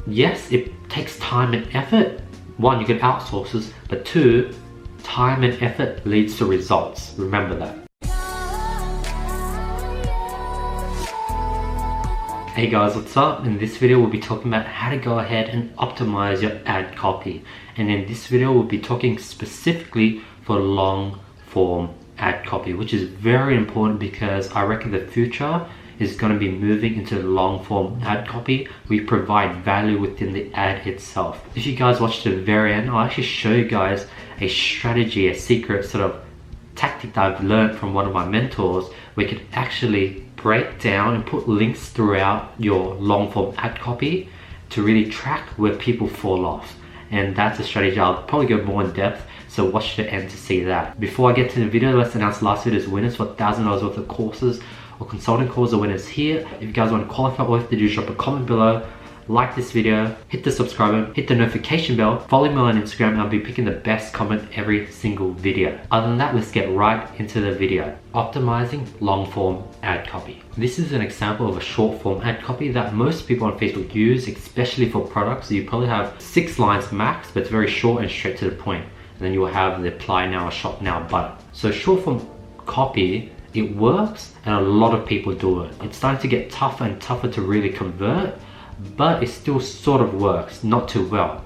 Yes, it takes time and effort. One, you can outsource this, but two, time and effort leads to results. Remember that. Hey guys, what's up? In this video we'll be talking about how to go ahead and optimize your ad copy. And in this video we'll be talking specifically for long form ad copy, which is very important because I reckon the future is going to be moving into long form ad copy. We provide value within the ad itself. If you guys watch to the very end, I'll actually show you guys a strategy, a secret sort of tactic that I've learned from one of my mentors, where you can actually break down and put links throughout your long form ad copy to really track where people fall off. And that's a strategy I'll probably go more in depth, so watch to the end to see that. Before I get to the video, let's announce last video's winners for $1,000 worth of courses or consulting calls. The winners here. If you guys want to qualify, all you have to do is drop a comment below, like this video, hit the subscribe button, hit the notification bell, follow me on Instagram, and I'll be picking the best comment every single video. Other than that, let's get right into the video. Optimizing long form ad copy. This is an example of a short form ad copy that most people on Facebook use, especially for products. So you probably have 6 lines max, but it's very short and straight to the point. And then you will have the apply now or shop now button. So short form copy, it works and a lot of people do it. It's starting to get tougher and tougher to really convert, but it still sort of works, not too well.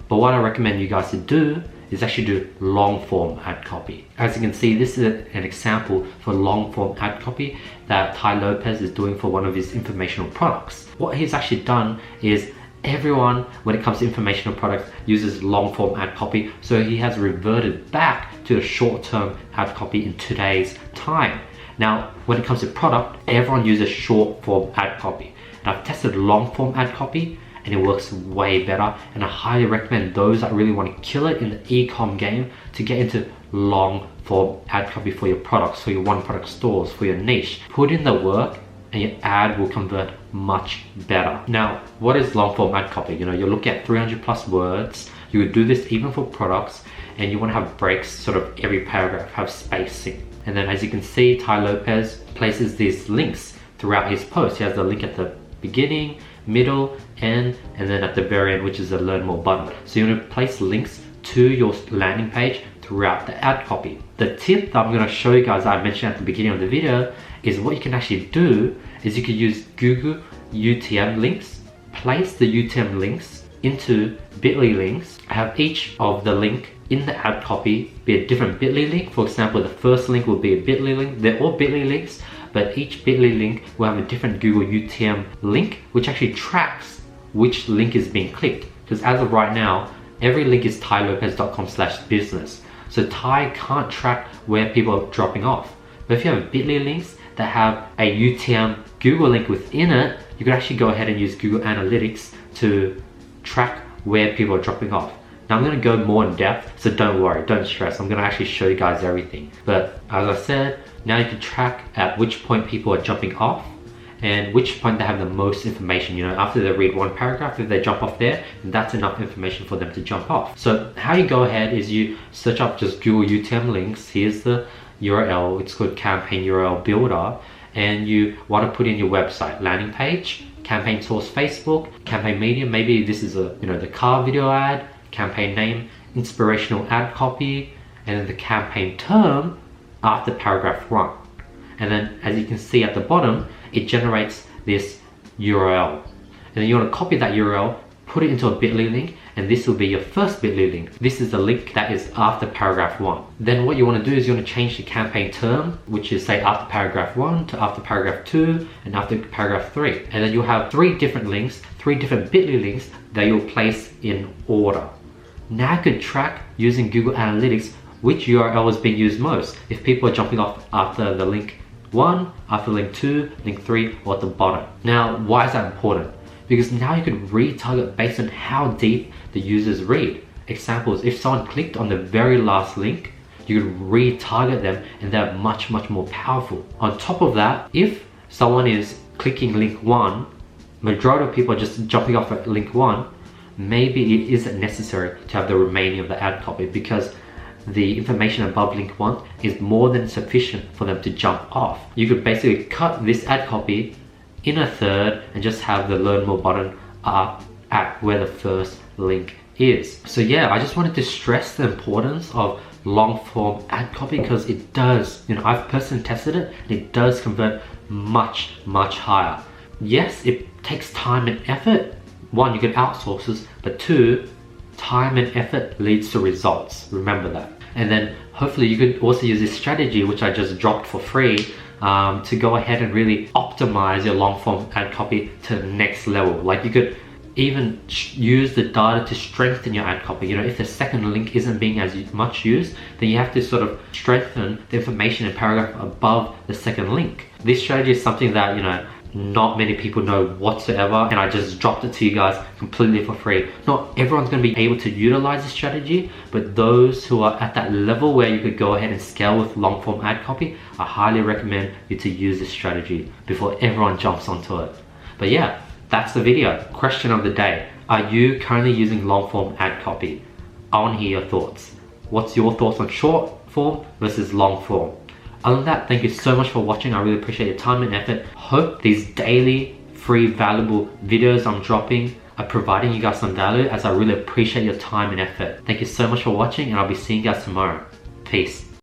But what I recommend you guys to do is actually do long form ad copy. As you can see, this is an example for long form ad copy that Ty Lopez is doing for one of his informational products. What he's actually done is everyone, when it comes to informational products, uses long form ad copy, so he has reverted back to a short term ad copy in today's time. Now, when it comes to product, everyone uses short form ad copy. And I've tested long form ad copy and it works way better, and I highly recommend those that really want to kill it in the e-com game to get into long form ad copy for your products, for your one product stores, for your niche. Put in the work and your ad will convert much better. Now, what is long form ad copy? You know, you're looking at 300 plus words. You would do this even for products, and you want to have breaks sort of every paragraph, have spacing. And then as you can see, Ty Lopez places these links throughout his post. He has the link at the beginning, middle, end, and then at the very end, which is the learn more button. So you want to place links to your landing page throughout the ad copy. The tip that I'm going to show you guys that I mentioned at the beginning of the video is what you can actually do is you can use Google UTM links, place the UTM links into bit.ly links, have each of the link in the ad copy be a different bit.ly link. For example, the first link will be a bit.ly link. They're all bit.ly links, but each bit.ly link will have a different Google UTM link, which actually tracks which link is being clicked. Because as of right now, every link is tylopez.com/business. So Ty can't track where people are dropping off. But if you have bit.ly links that have a UTM Google link within it, you can actually go ahead and use Google Analytics to track where people are dropping off. Now I'm going to go more in depth, so don't worry, don't stress. I'm going to actually show you guys everything. But as I said, now you can track at which point people are jumping off and which point they have the most information. You know, after they read one paragraph, if they jump off there, that's enough information for them to jump off. So how you go ahead is you search up just Google UTM links. Here's the URL. It's called Campaign URL Builder. And you want to put in your website, landing page, campaign source Facebook, campaign media. Maybe this is a, you know, the car video ad, campaign name, inspirational ad copy, and then the campaign term after paragraph 1. And then as you can see at the bottom, it generates this URL. And then you want to copy that URL, put it into a bit.ly link, and this will be your first bit.ly link. This is the link that is after paragraph 1. Then what you want to do is you want to change the campaign term, which is say after paragraph 1 to after paragraph 2 and after paragraph 3. And then you'll have 3 different links, 3 different bit.ly links that you'll place in order. Now you can track using Google Analytics which URL is being used most. If people are jumping off after the link 1, after link 2, link 3, or at the bottom. Now, why is that important? Because now you can retarget based on how deep the users read. Examples, if someone clicked on the very last link, you could retarget them and they're much more powerful. On top of that, if someone is clicking link 1, majority of people are just jumping off at link 1, maybe it isn't necessary to have the remaining of the ad copy because the information above link 1 is more than sufficient for them to jump off. You could basically cut this ad copy in a third and just have the learn more button up at where the first link is. So yeah, I just wanted to stress the importance of long form ad copy, because it does, I've personally tested it and it does convert much higher. Yes, it takes time and effort. One, you can outsource this, but two, time and effort leads to results. Remember that. And then hopefully you could also use this strategy, which I just dropped for free, to go ahead and really optimize your long form ad copy to the next level. Like you could even use the data to strengthen your ad copy. If the second link isn't being as much used, then you have to sort of strengthen the information in paragraph above the second link. This strategy is something that, not many people know whatsoever, and I just dropped it to you guys completely for free. Not everyone's going to be able to utilize this strategy, but those who are at that level where you could go ahead and scale with long form ad copy, I highly recommend you to use this strategy before everyone jumps onto it. But yeah, that's the video. Question of the day: are you currently using long form ad copy? I want to hear your thoughts. What's your thoughts on short form versus long form? Other than that, thank you so much for watching. I really appreciate your time and effort. Hope these daily free valuable videos I'm dropping are providing you guys some value, as I really appreciate your time and effort. Thank you so much for watching, and I'll be seeing you guys tomorrow. Peace.